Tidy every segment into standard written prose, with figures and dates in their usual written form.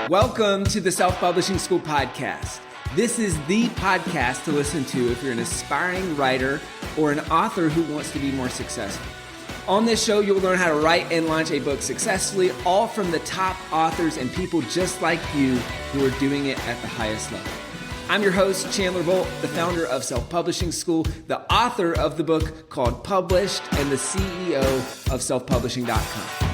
Welcome to the Self-Publishing School podcast. This is the podcast to listen to if you're an aspiring writer or an author who wants to be more successful. On this show, you'll learn how to write and launch a book successfully, all from the top authors and people just like you who are doing it at the highest level. I'm your host, Chandler Bolt, the founder of Self-Publishing School, the author of the book called Published, and the CEO of selfpublishing.com.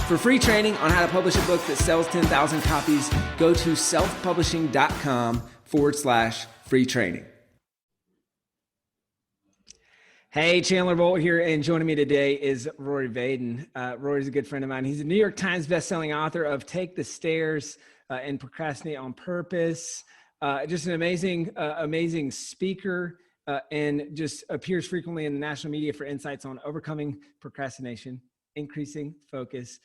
For free training on how to publish a book that sells 10,000 copies, go to selfpublishing.com/free training. Hey, Chandler Bolt here, and joining me today is Rory Vaden. Rory's a good friend of mine. He's a New York Times bestselling author of Take the Stairs and Procrastinate on Purpose. Just an amazing speaker, and just appears frequently in the national media for insights on overcoming procrastination, increasing focus,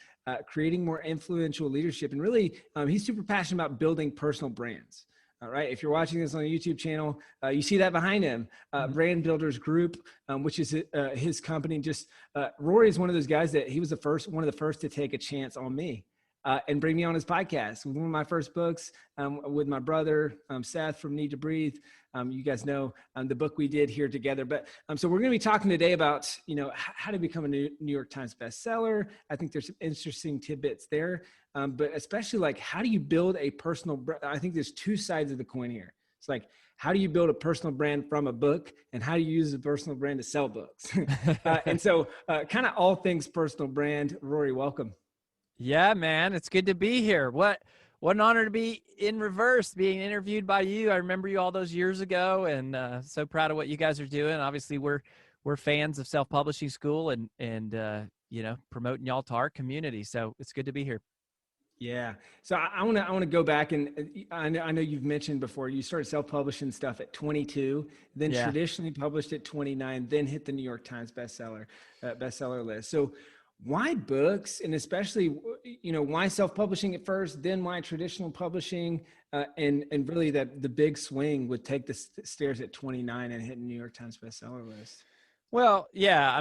creating more influential leadership. And really, he's super passionate about building personal brands. All right. If you're watching this on the YouTube channel, you see that behind him, Brand Builders Group, which is his company. Rory is one of those guys that he was one of the first to take a chance on me. And bring me on his podcast. One of my first books with my brother, Seth from Need to Breathe. You guys know the book we did here together. But so we're going to be talking today about, how to become a New York Times bestseller. I think there's some interesting tidbits there, but especially like, how do you build a personal brand? I think there's two sides of the coin here. It's like, how do you build a personal brand from a book, and how do you use a personal brand to sell books? And so kind of all things personal brand. Rory, welcome. Yeah, man, it's good to be here. What an honor to be in reverse, being interviewed by you. I remember you all those years ago, and so proud of what you guys are doing. Obviously, we're fans of Self-Publishing School and promoting y'all to our community. So it's good to be here. Yeah. So I want to go back, and I know you've mentioned before you started self-publishing stuff at 22, then traditionally published at 29, then hit the New York Times bestseller list. So why books, and especially, why self-publishing at first, then why traditional publishing, and really that the big swing would Take the Stairs at 29 and hit New York Times bestseller list? Well, yeah,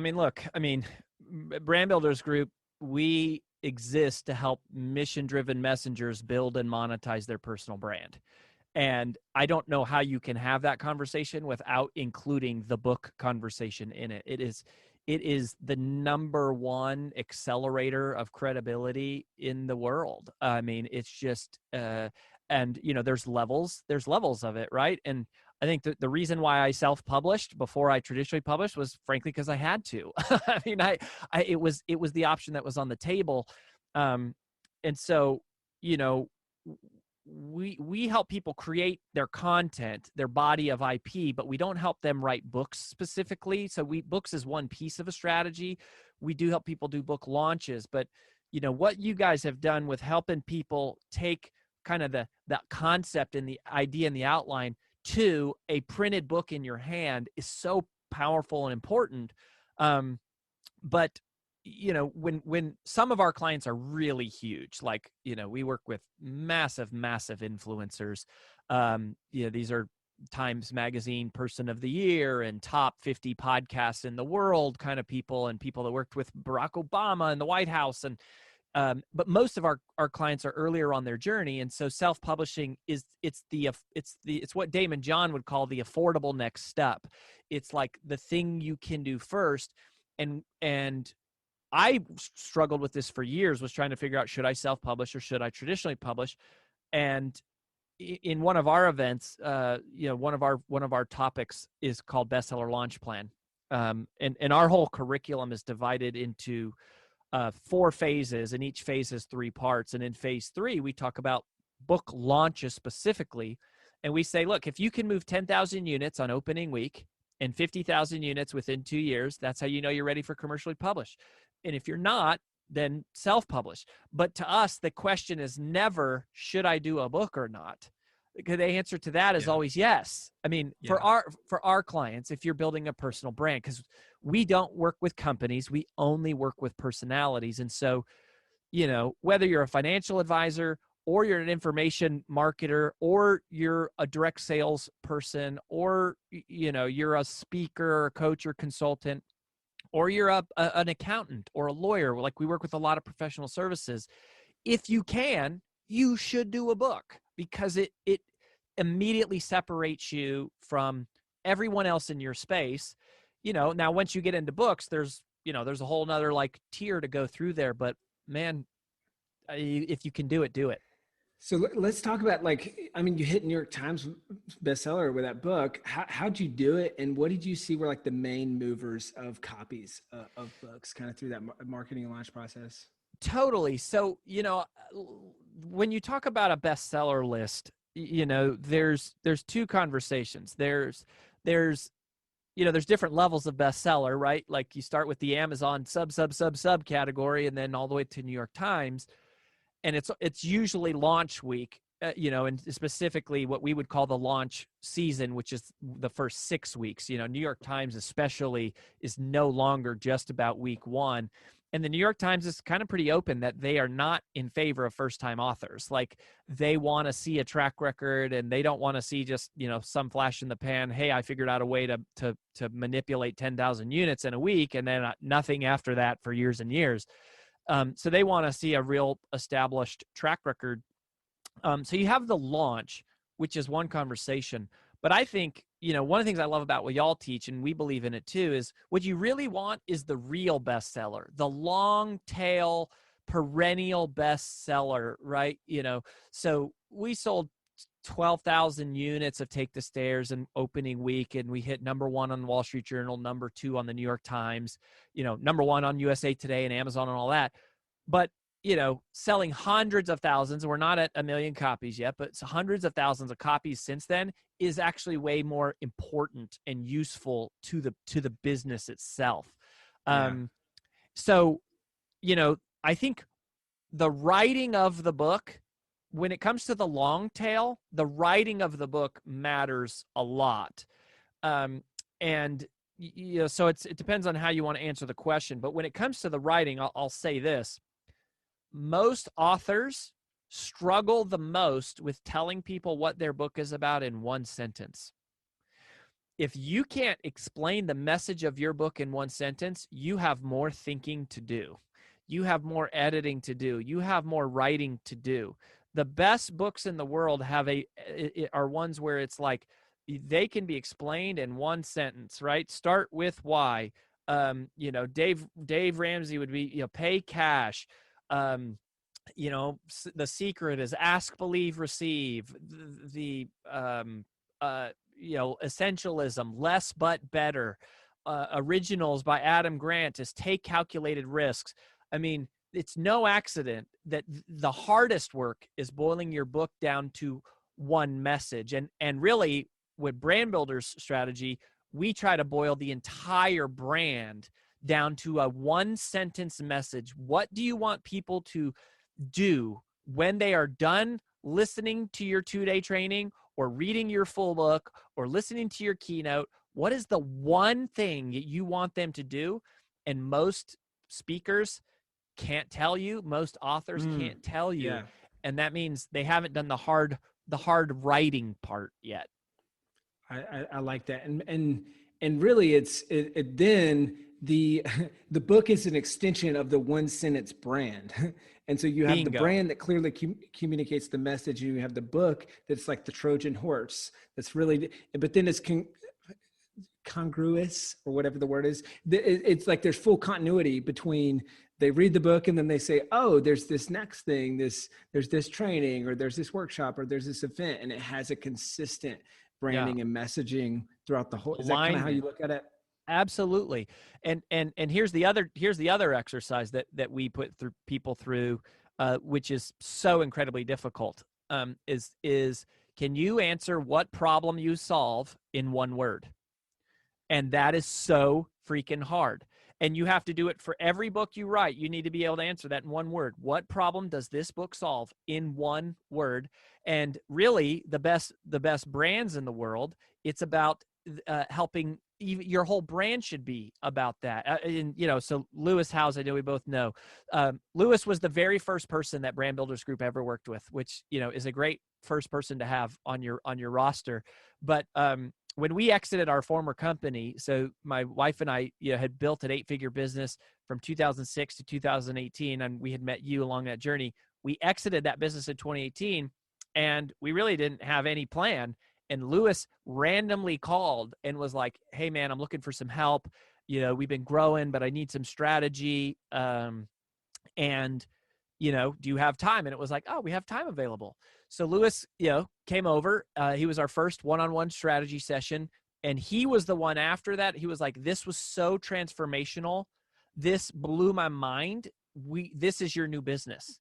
Brand Builders Group, we exist to help mission-driven messengers build and monetize their personal brand. And I don't know how you can have that conversation without including the book conversation in it. It is the number one accelerator of credibility in the world. I mean, it's just, there's levels of it, right? And I think the reason why I self-published before I traditionally published was frankly because I had to. I mean, it was the option that was on the table. And so, we help people create their content, their body of IP, but we don't help them write books specifically. So books is one piece of a strategy. We do help people do book launches, but what you guys have done with helping people take kind of that concept and the idea and the outline to a printed book in your hand is so powerful and important. But when some of our clients are really huge, like, we work with massive influencers. These are Times Magazine Person of the Year and top 50 podcasts in the world kind of people, and people that worked with Barack Obama in the White House. And, but most of our clients are earlier on their journey. And so self-publishing it's what Damon John would call the affordable next step. It's like the thing you can do first. And I struggled with this for years, was trying to figure out, should I self-publish or should I traditionally publish? And in one of our events, one of our topics is called Bestseller Launch Plan. And our whole curriculum is divided into 4 phases, and each phase has 3 parts. And in phase 3, we talk about book launches specifically. And we say, look, if you can move 10,000 units on opening week and 50,000 units within 2 years, that's how you know you're ready for commercially published. And if you're not, then self-publish. But to us, the question is never, should I do a book or not? Because the answer to that is always yes. I mean, for our clients, if you're building a personal brand, because we don't work with companies, we only work with personalities. And so, whether you're a financial advisor or you're an information marketer, or you're a direct sales person, or, you're a speaker or coach or consultant, or you're an accountant or a lawyer, like we work with a lot of professional services. If you can, you should do a book, because it immediately separates you from everyone else in your space. Now once you get into books, there's a whole nother like tier to go through there, but man, if you can do it, do it. So let's talk about, like, I mean, you hit New York Times bestseller with that book. How'd you do it? And what did you see were like the main movers of copies of books kind of through that marketing and launch process? Totally. So, when you talk about a bestseller list, there's two conversations. There's different levels of bestseller, right? Like you start with the Amazon sub category, and then all the way to New York Times. And it's usually launch week, and specifically what we would call the launch season, which is the first 6 weeks. New York Times especially is no longer just about week one. And the New York Times is kind of pretty open that they are not in favor of first-time authors. Like, they want to see a track record, and they don't want to see just, some flash in the pan. Hey, I figured out a way to manipulate 10,000 units in a week, and then nothing after that for years and years. So they want to see a real established track record. So you have the launch, which is one conversation. But I think, one of the things I love about what y'all teach, and we believe in it too, is what you really want is the real bestseller, the long tail, perennial bestseller, right? So we sold 12,000 units of Take the Stairs in opening week, and we hit number one on the Wall Street Journal, number two on the New York Times, number one on USA Today and Amazon and all that. But selling hundreds of thousands, we're not at 1 million copies yet, but hundreds of thousands of copies since then is actually way more important and useful to the business itself. Yeah. So, I think the writing of the book, when it comes to the long tail, the writing of the book matters a lot. And so it depends on how you want to answer the question. But when it comes to the writing, I'll say this. Most authors struggle the most with telling people what their book is about in one sentence. If you can't explain the message of your book in one sentence, you have more thinking to do. You have more editing to do. You have more writing to do. The best books in the world are ones where it's like they can be explained in one sentence, right? Start with why. Dave Ramsey would be, pay cash. The secret is ask, believe, receive. The essentialism, less but better. Originals by Adam Grant is take calculated risks. I mean, it's no accident that the hardest work is boiling your book down to one message. And really, with Brand Builder's strategy, we try to boil the entire brand down to a one sentence message. What do you want people to do when they are done listening to your 2-day training or reading your full book or listening to your keynote? What is the one thing that you want them to do? And most speakers can't tell you. Most authors can't tell you. Yeah. And that means they haven't done the hard writing part yet. I like that. And really then the book is an extension of the one sentence brand. And so you have Bingo. the brand that clearly communicates the message, and you have the book that's like the Trojan horse. That's really, but then it's congruous, or whatever the word is. It's like there's full continuity between they read the book and then they say, oh, there's this next thing, there's this training, or there's this workshop, or there's this event, and it has a consistent branding and messaging throughout the whole. Is that kind of how you look at it? Absolutely. And here's the other exercise that we put people through, which is so incredibly difficult, is can you answer what problem you solve in one word? And that is so freaking hard. And you have to do it for every book you write. You need to be able to answer that in one word. What problem does this book solve in one word? And really, the best brands in the world, it's about helping. Your whole brand should be about that. So Lewis Howes, I know we both know. Lewis was the very first person that Brand Builders Group ever worked with, which is a great first person to have on your roster. But when we exited our former company, so my wife and I had built an 8-figure business from 2006 to 2018, and we had met you along that journey. we exited that business in 2018, and we really didn't have any plan. And Lewis randomly called and was like, hey man, I'm looking for some help. We've been growing, but I need some strategy. And do you have time? And it was like, oh, we have time available. So Lewis, came over. He was our first one-on-one strategy session. And he was the one after that. He was like, this was so transformational. This blew my mind. This is your new business.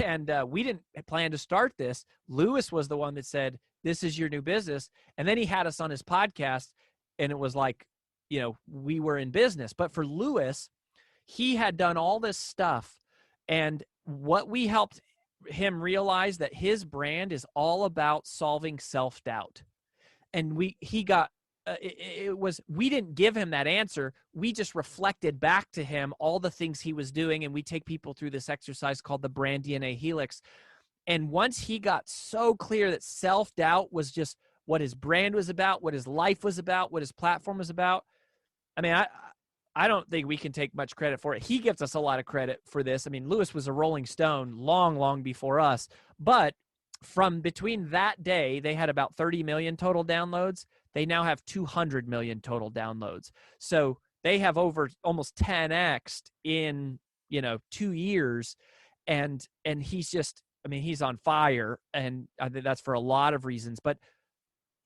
And we didn't plan to start this. Lewis was the one that said, this is your new business. And then he had us on his podcast, and it was like, we were in business. But for Lewis, he had done all this stuff. And what we helped him realize, that his brand is all about solving self-doubt. And we didn't give him that answer. We just reflected back to him all the things he was doing. And we take people through this exercise called the Brand DNA Helix. And once he got so clear that self-doubt was just what his brand was about, what his life was about, what his platform was about, I mean, I don't think we can take much credit for it. He gives us a lot of credit for this. I mean, Lewis was a Rolling Stone long, long before us. But from between that day, they had about 30 million total downloads. They now have 200 million total downloads. So they have over almost 10x'd in, 2 years. And he's just, he's on fire. And I think that's for a lot of reasons. But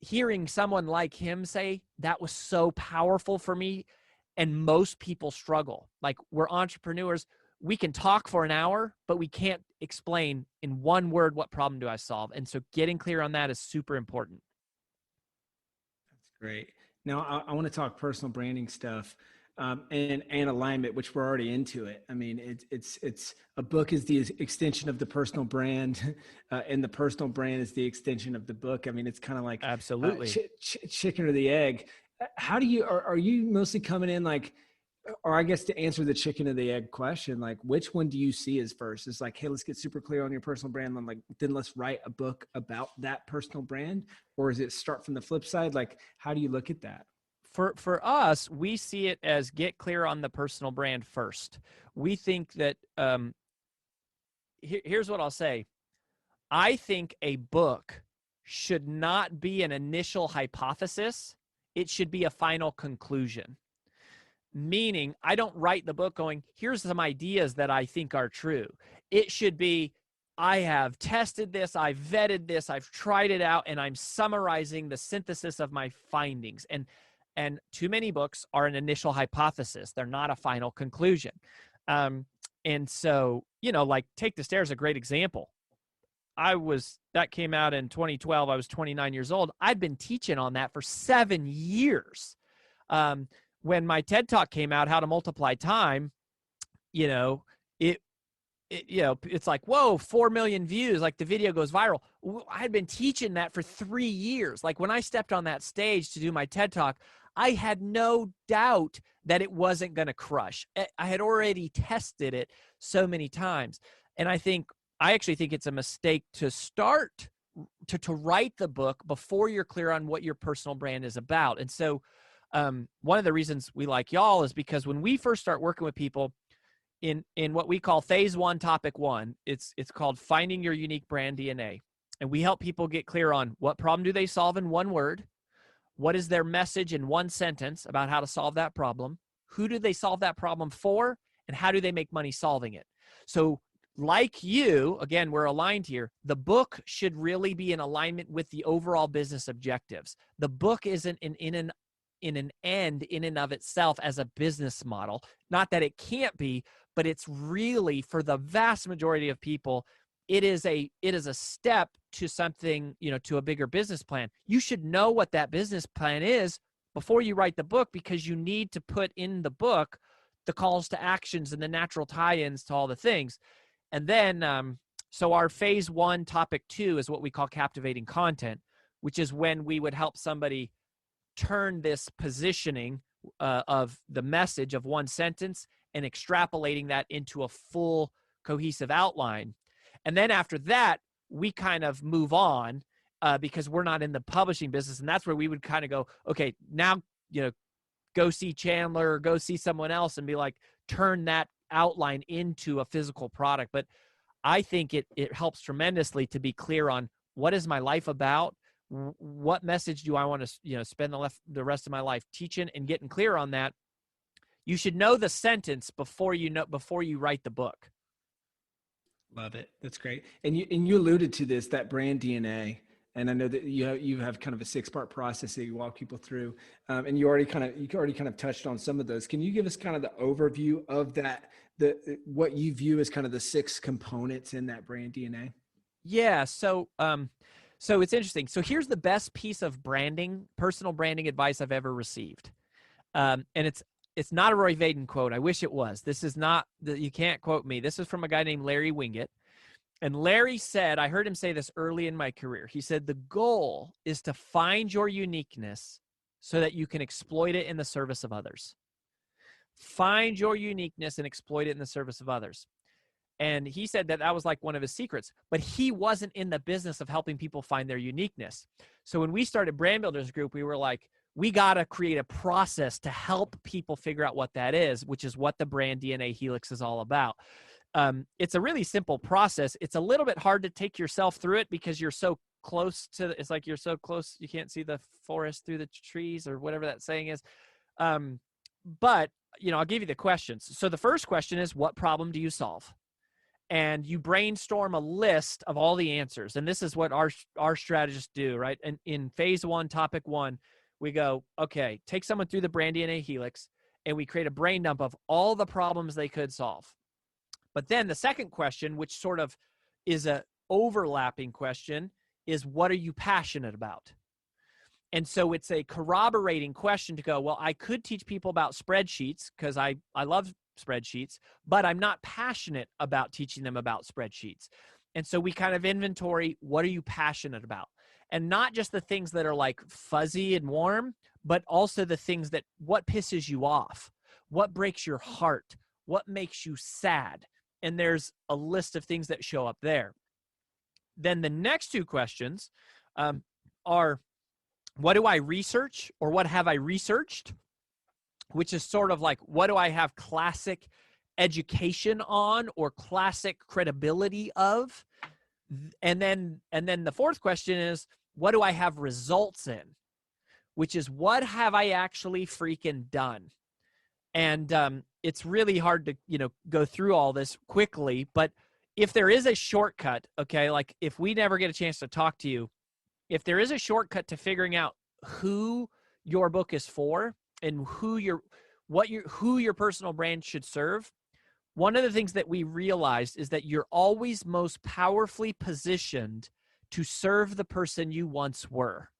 hearing someone like him say that was so powerful for me. And most people struggle. Like, we're entrepreneurs. We can talk for an hour, but we can't explain in one word, what problem do I solve? And so getting clear on that is super important. That's great. Now I want to talk personal branding stuff, and alignment, which we're already into it. I mean, it's a book is the extension of the personal brand, and the personal brand is the extension of the book. I mean, it's kind of like Absolutely chicken or the egg. How do you, are you mostly coming in like, or I guess to answer the chicken or the egg question, like which one do you see as first? It's like, hey, let's get super clear on your personal brand. I'm like, then let's write a book about that personal brand. Or is it start from the flip side? Like, how do you look at that? For us, we see it as get clear on the personal brand first. We think that, here's what I'll say. I think a book should not be an initial hypothesis. It should be a final conclusion. Meaning, I don't write the book going, here's some ideas that I think are true. It should be, I have tested this, I've vetted this, I've tried it out, and I'm summarizing the synthesis of my findings. And too many books are an initial hypothesis. They're not a final conclusion. And so, like Take the Stairs is a great example. That came out in 2012. I was 29 years old. I'd been teaching on that for 7 years. When my TED Talk came out, How to Multiply Time, it's like, whoa, 4 million views. Like, the video goes viral. I had been teaching that for 3 years. Like, when I stepped on that stage to do my TED Talk, I had no doubt that it wasn't going to crush. I had already tested it so many times. And I actually think it's a mistake to start to write the book before you're clear on what your personal brand is about. And so one of the reasons we like y'all is because when we first start working with people in what we call phase 1, topic 1, it's called finding your unique brand DNA. And we help people get clear on what problem do they solve in one word, what is their message in one sentence about how to solve that problem, who do they solve that problem for, and how do they make money solving it. So like you, again, we're aligned here. The book should really be in alignment with the overall business objectives. The book isn't in an end in and of itself as a business model. Not that it can't be, but it's really, for the vast majority of people, it is a step to something, to a bigger business plan. You should know what that business plan is before you write the book, because you need to put in the book the calls to actions and the natural tie-ins to all the things. And then, so our phase 1, topic 2 is what we call captivating content, which is when we would help somebody turn this positioning of the message of one sentence and extrapolating that into a full cohesive outline. And then after that, we kind of move on because we're not in the publishing business. And that's where we would kind of go, okay, now, go see Chandler, or go see someone else and be like, turn that outline into a physical product. But I think it helps tremendously to be clear on what is my life about, what message do I want to spend the rest of my life teaching, and getting clear on that. You should know the sentence before you write the book. Love it. That's great. And you alluded to this, that brand DNA. And I know that you have kind of a 6-part process that you walk people through. And you already kind of touched on some of those. Can you give us kind of the overview of that, what you view as kind of the 6 components in that brand DNA? Yeah. So it's interesting. So here's the best piece of personal branding advice I've ever received. And it's not a Rory Vaden quote. I wish it was. This is not you can't quote me. This is from a guy named Larry Winget. And Larry said, I heard him say this early in my career. He said, the goal is to find your uniqueness so that you can exploit it in the service of others. Find your uniqueness and exploit it in the service of others. And he said that was like one of his secrets, but he wasn't in the business of helping people find their uniqueness. So when we started Brand Builders Group, we were like, we got to create a process to help people figure out what that is, which is what the Brand DNA Helix is all about. It's a really simple process. It's a little bit hard to take yourself through it because you're so close it's like you're so close you can't see the forest through the trees, or whatever that saying is. But I'll give you the questions. So the first question is, what problem do you solve? And you brainstorm a list of all the answers. And this is what our strategists do, right? And in phase 1, topic 1, we go, okay, take someone through the Brand DNA Helix, and we create a brain dump of all the problems they could solve. But then the second question, which sort of is a overlapping question, is what are you passionate about? And so it's a corroborating question to go, well, I could teach people about spreadsheets because I love spreadsheets, but I'm not passionate about teaching them about spreadsheets. And so we kind of inventory, what are you passionate about? And not just the things that are like fuzzy and warm, but also the things that, what pisses you off? What breaks your heart? What makes you sad? And there's a list of things that show up there. Then the next 2 questions are, what do I research, or what have I researched? Which is sort of like, what do I have classic education on or classic credibility of? And then the fourth question is, what do I have results in? Which is, what have I actually freaking done? And it's really hard to, go through all this quickly, but if there is a shortcut, okay, like if we never get a chance to talk to you, if there is a shortcut to figuring out who your book is for and who your personal brand should serve, one of the things that we realized is that you're always most powerfully positioned to serve the person you once were.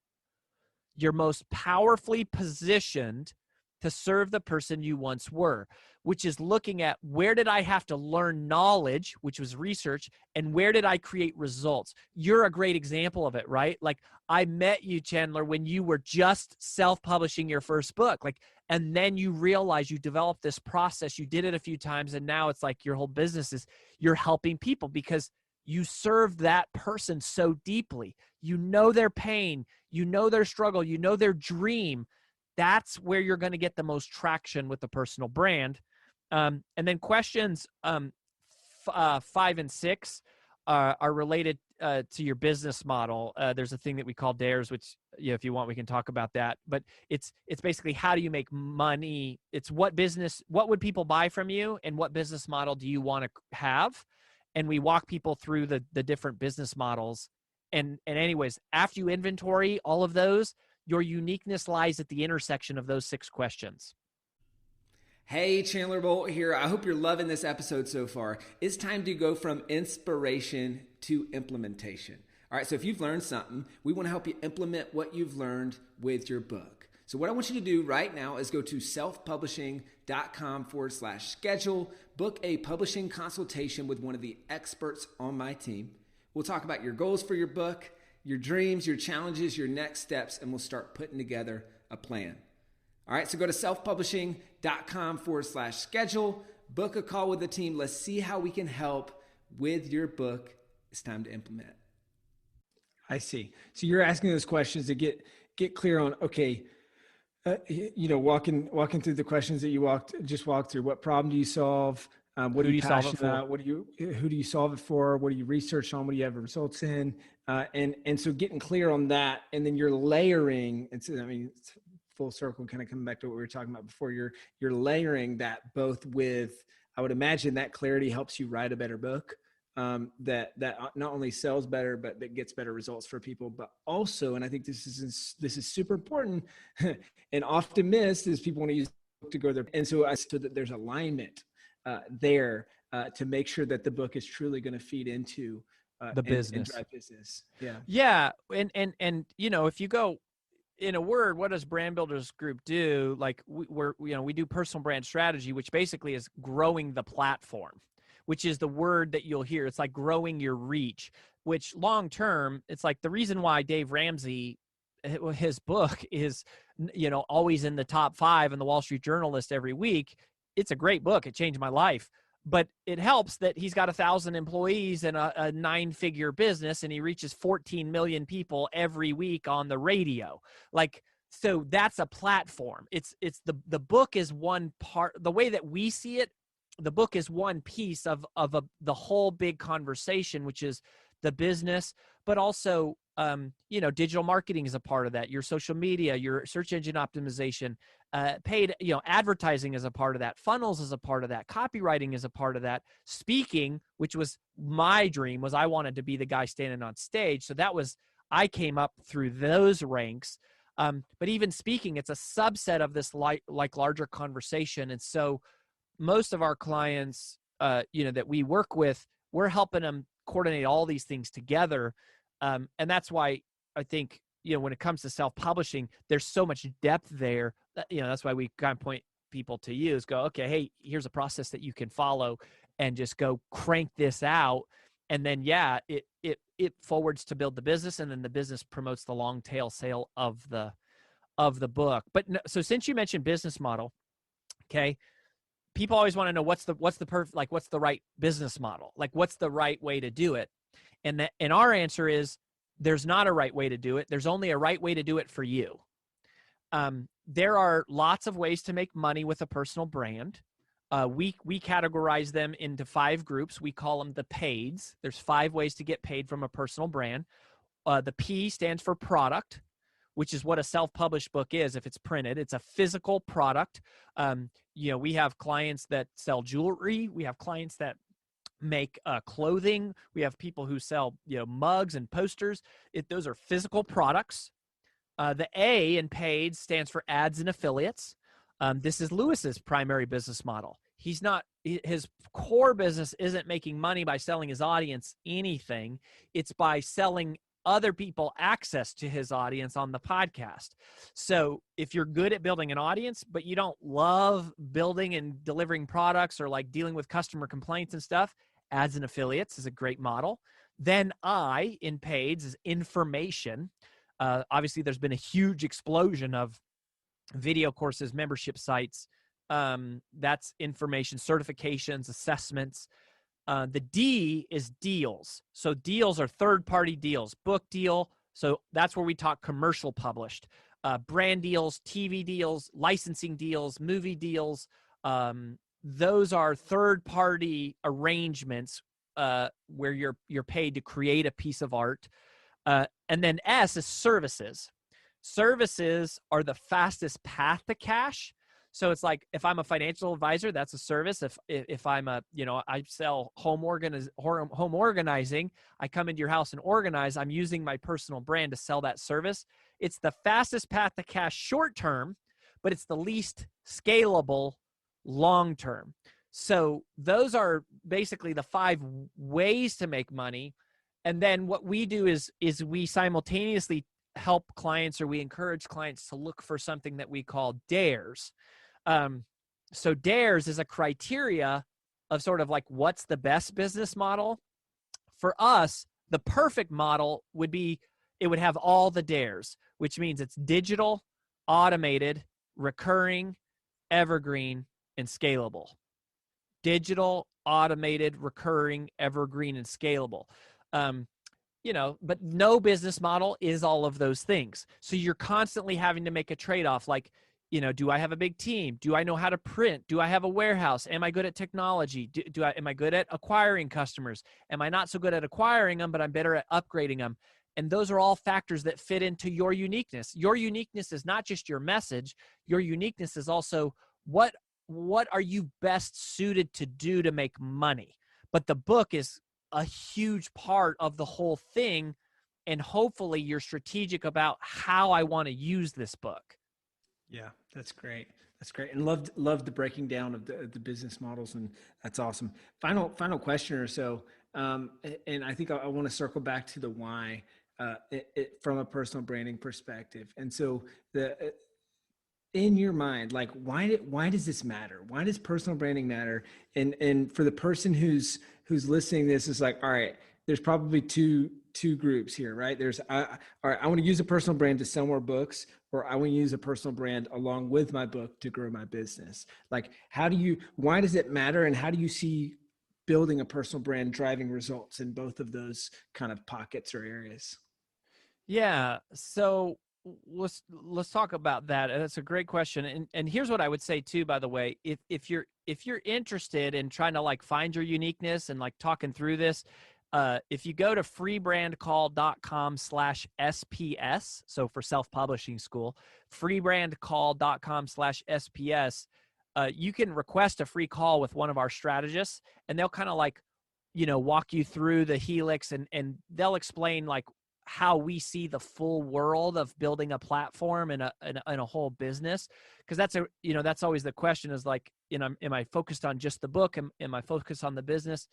You're most powerfully positioned to serve the person you once were, which is looking at, where did I have to learn knowledge, which was research, and where did I create results? You're a great example of it, right? Like, I met you, Chandler, when you were just self-publishing your first book, and then you realize you developed this process, you did it a few times, and now it's like your whole business is you're helping people because you served that person so deeply. You know their pain, you know their struggle, you know their dream. That's where you're going to get the most traction with the personal brand. And then questions 5 and 6 are related to your business model. There's a thing that we call dares, which, if you want, we can talk about that. But it's basically, how do you make money? It's what would people buy from you, and what business model do you want to have? And we walk people through the different business models. And anyways, after you inventory all of those, your uniqueness lies at the intersection of those 6 questions. Hey, Chandler Bolt here. I hope you're loving this episode so far. It's time to go from inspiration to implementation. All right, so if you've learned something, we want to help you implement what you've learned with your book. So what I want you to do right now is go to selfpublishing.com/schedule, book a publishing consultation with one of the experts on my team. We'll talk about your goals for your book, your dreams, your challenges, your next steps, and we'll start putting together a plan. All right, so go to selfpublishing.com/schedule, book a call with the team. Let's see how we can help with your book. It's time to implement. I see. So you're asking those questions to get clear on, okay, walking through the questions that you walked through. What problem do you solve? What are Who you do you solve it passionate for? about? Who do you solve it for? What do you research on? What do you have results in? And so getting clear on that, and then you're layering. It's full circle, kind of coming back to what we were talking about before. You're layering that both with, I would imagine that clarity helps you write a better book. That not only sells better, but that gets better results for people. But also, and I think this is super important and often missed, is people want to use to go there. And so that there's alignment there to make sure that the book is truly going to feed into The and business. drive business. Yeah. Yeah. And, if you go in a word, what does Brand Builders Group do? Like we do personal brand strategy, which basically is growing the platform, which is the word that you'll hear. It's like growing your reach, which long term, it's like the reason why Dave Ramsey, his book is, always in the top 5 in the Wall Street Journal list every week. It's a great book. It changed my life. But it helps that he's got 1,000 employees and a 9-figure business, and he reaches 14 million people every week on the radio. Like, so that's a platform. It's the book is one part. The way that we see it, the book is one piece of the whole big conversation, which is the business, but also digital marketing is a part of that. Your social media, your search engine optimization, paid, advertising is a part of that. Funnels is a part of that. Copywriting is a part of that. Speaking, which was my dream, was I wanted to be the guy standing on stage. So I came up through those ranks. But even speaking, it's a subset of this like larger conversation. And so most of our clients, that we work with, we're helping them coordinate all these things together. And that's why I think, when it comes to self-publishing, there's so much depth there. That's why we kind of point people to you, is go, okay, hey, here's a process that you can follow and just go crank this out. And then, it forwards to build the business, and then the business promotes the long tail sale of the book. But so since you mentioned business model, okay, people always want to know what's the right business model? Like, what's the right way to do it? And our answer is, there's not a right way to do it. There's only a right way to do it for you. There are lots of ways to make money with a personal brand. We categorize them into 5 groups. We call them the paids. There's 5 ways to get paid from a personal brand. The P stands for product, which is what a self-published book is. If it's printed, it's a physical product. We have clients that sell jewelry. We have clients that make clothing. We have people who sell, mugs and posters. Those are physical products. The A in paid stands for ads and affiliates. This is Lewis's primary business model. His core business isn't making money by selling his audience anything. It's by selling other people access to his audience on the podcast. So if you're good at building an audience, but you don't love building and delivering products or like dealing with customer complaints and stuff, ads and affiliates is a great model. Then I in paids is information. Obviously, there's been a huge explosion of video courses, membership sites. That's information, certifications, assessments. The D is deals. So deals are third-party deals, book deal. So that's where we talk commercial published, brand deals, TV deals, licensing deals, movie deals. Those are third-party arrangements where you're paid to create a piece of art. And then S is services. Services are the fastest path to cash. So it's like, if I'm a financial advisor, that's a service. If I'm I sell home organizing, I come into your house and organize, I'm using my personal brand to sell that service. It's the fastest path to cash short term, but it's the least scalable long term. So those are basically the 5 ways to make money. And then what we do is we simultaneously help clients, or we encourage clients to look for something that we call dares. So dares is a criteria of sort of like, what's the best business model? For us, the perfect model would be, it would have all the dares, which means it's digital, automated, recurring, evergreen, and scalable. Digital, automated, recurring, evergreen, and scalable. But no business model is all of those things. So you're constantly having to make a trade-off. Like, do I have a big team? Do I know how to print? Do I have a warehouse? Am I good at technology? Am I good at acquiring customers? Am I not so good at acquiring them, but I'm better at upgrading them? And those are all factors that fit into your uniqueness. Your uniqueness is not just your message. Your uniqueness is also what are you best suited to do to make money? But the book is a huge part of the whole thing. And hopefully you're strategic about how I want to use this book. Yeah, that's great. That's great. And loved the breaking down of the business models. And that's awesome. Final question or so. And I think I want to circle back to the why, from a personal branding perspective. And so in your mind, like why does this matter? Why does personal branding matter? And for the person who's listening, this is like, all right, there's probably two groups here, right? There's all right, I want to use a personal brand to sell more books, or I want to use a personal brand along with my book to grow my business. Like, why does it matter? And how do you see building a personal brand driving results in both of those kind of pockets or areas? Yeah. So let's talk about that. That's a great question. And here's what I would say too, by the way. If you're interested in trying to like find your uniqueness and like talking through this, if you go to freebrandcall.com/SPS, so for self-publishing school, freebrandcall.com/SPS, you can request a free call with one of our strategists, and they'll kind of like, walk you through the helix, and they'll explain like how we see the full world of building a platform and a whole business. Cause that's that's always the question is like, am I focused on just the book? Am I focused on the business?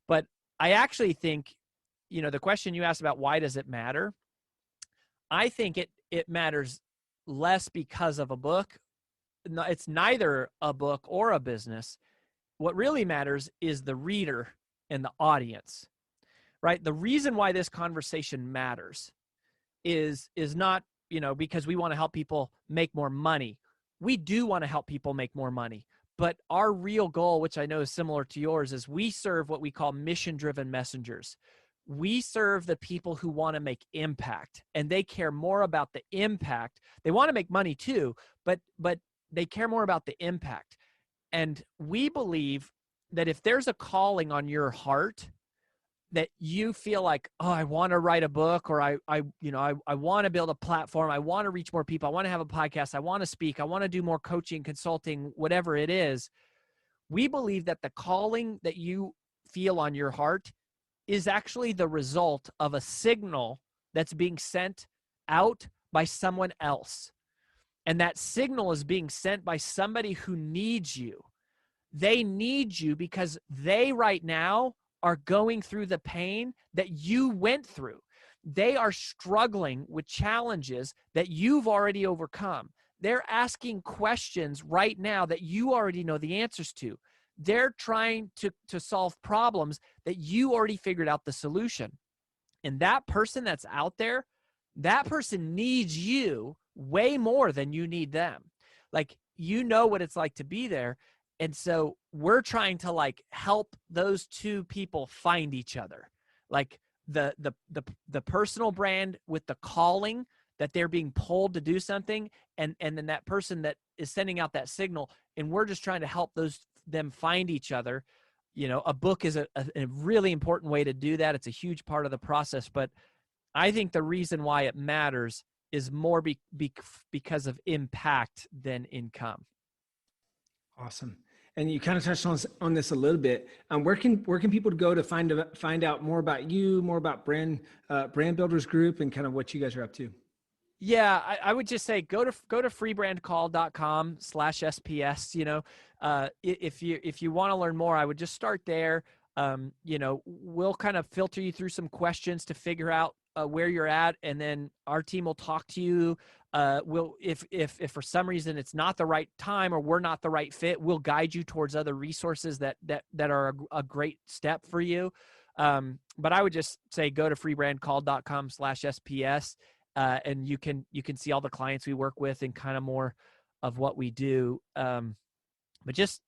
But I actually think, the question you asked about why does it matter? I think it matters less because of a book. No, it's neither a book or a business. What really matters is the reader and the audience. Right? The reason why this conversation matters is not, because we want to help people make more money. We do want to help people make more money. But our real goal, which I know is similar to yours, is we serve what we call mission-driven messengers. We serve the people who want to make impact, and they care more about the impact. They want to make money too, but they care more about the impact. And we believe that if there's a calling on your heart, that you feel like, oh, I want to write a book, or I want to build a platform. I want to reach more people. I want to have a podcast. I want to speak. I want to do more coaching, consulting, whatever it is. We believe that the calling that you feel on your heart is actually the result of a signal that's being sent out by someone else. And that signal is being sent by somebody who needs you. They need you because they right now are going through the pain that you went through. They are struggling with challenges that you've already overcome. They're asking questions right now that you already know the answers to. They're trying to solve problems that you already figured out the solution. And that person that's out there, that person needs you way more than you need them. Like, what it's like to be there. And so we're trying to like help those two people find each other, like the personal brand with the calling that they're being pulled to do something, and then that person that is sending out that signal, and we're just trying to help them find each other. A book is a really important way to do that. It's a huge part of the process, but I think the reason why it matters is more because of impact than income. Awesome. And you kind of touched on this a little bit. Where can people go to find out more about you, more about Brand Builders Group, and kind of what you guys are up to? Yeah, I would just say go to freebrandcall.com/SPS. If you want to learn more, I would just start there. We'll kind of filter you through some questions to figure out where you're at, and then our team will talk to you. If for some reason it's not the right time or we're not the right fit, we'll guide you towards other resources that are a great step for you. But I would just say go to freebrandcall.com/SPS, and you can see all the clients we work with and kind of more of what we do. But just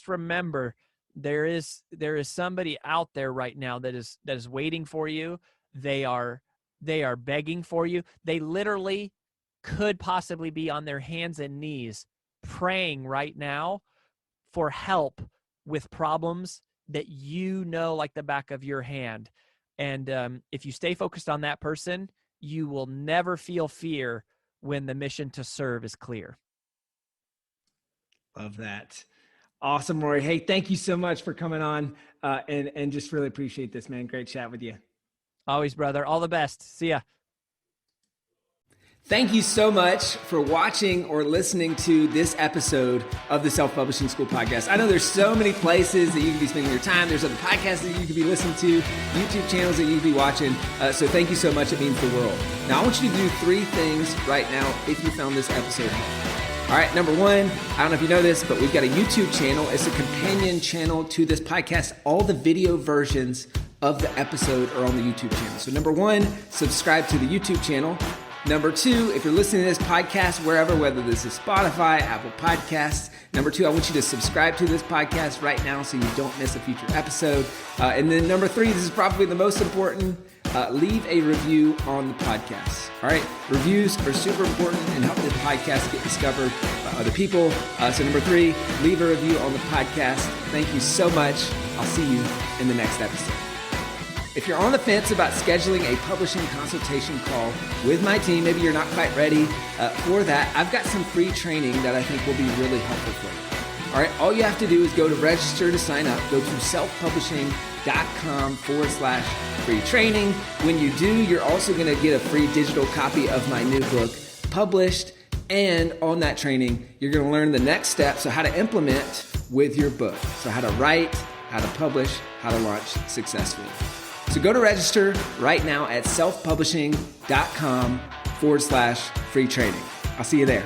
remember, there is somebody out there right now that is waiting for you. They are begging for you. They literally could possibly be on their hands and knees praying right now for help with problems that you know like the back of your hand. And if you stay focused on that person, you will never feel fear when the mission to serve is clear. Love that. Awesome, Rory. Hey, thank you so much for coming on and just really appreciate this, man. Great chat with you. Always, brother. All the best. See ya. Thank you so much for watching or listening to this episode of the Self-Publishing School podcast. I know there's so many places that you can be spending your time. There's other podcasts that you could be listening to, YouTube channels that you could be watching. So thank you so much. It means the world. Now, I want you to do 3 things right now if you found this episode helpful. All right, number 1, I don't know if you know this, but we've got a YouTube channel. It's a companion channel to this podcast. All the video versions of the episode are on the YouTube channel. So number 1, subscribe to the YouTube channel. Number 2, if you're listening to this podcast wherever, whether this is Spotify, Apple Podcasts, number 2, I want you to subscribe to this podcast right now so you don't miss a future episode. And then number 3, this is probably the most important, leave a review on the podcast. All right, reviews are super important and help the podcast get discovered by other people. So number 3, leave a review on the podcast. Thank you so much. I'll see you in the next episode. If you're on the fence about scheduling a publishing consultation call with my team, maybe you're not quite ready for that, I've got some free training that I think will be really helpful for you. All right, all you have to do is go to register to sign up. Go to selfpublishing.com/free training. When you do, you're also going to get a free digital copy of my new book, Published. And on that training, you're going to learn the next steps of how to implement with your book. So how to write, how to publish, how to launch successfully. So go to register right now at selfpublishing.com/free training. I'll see you there.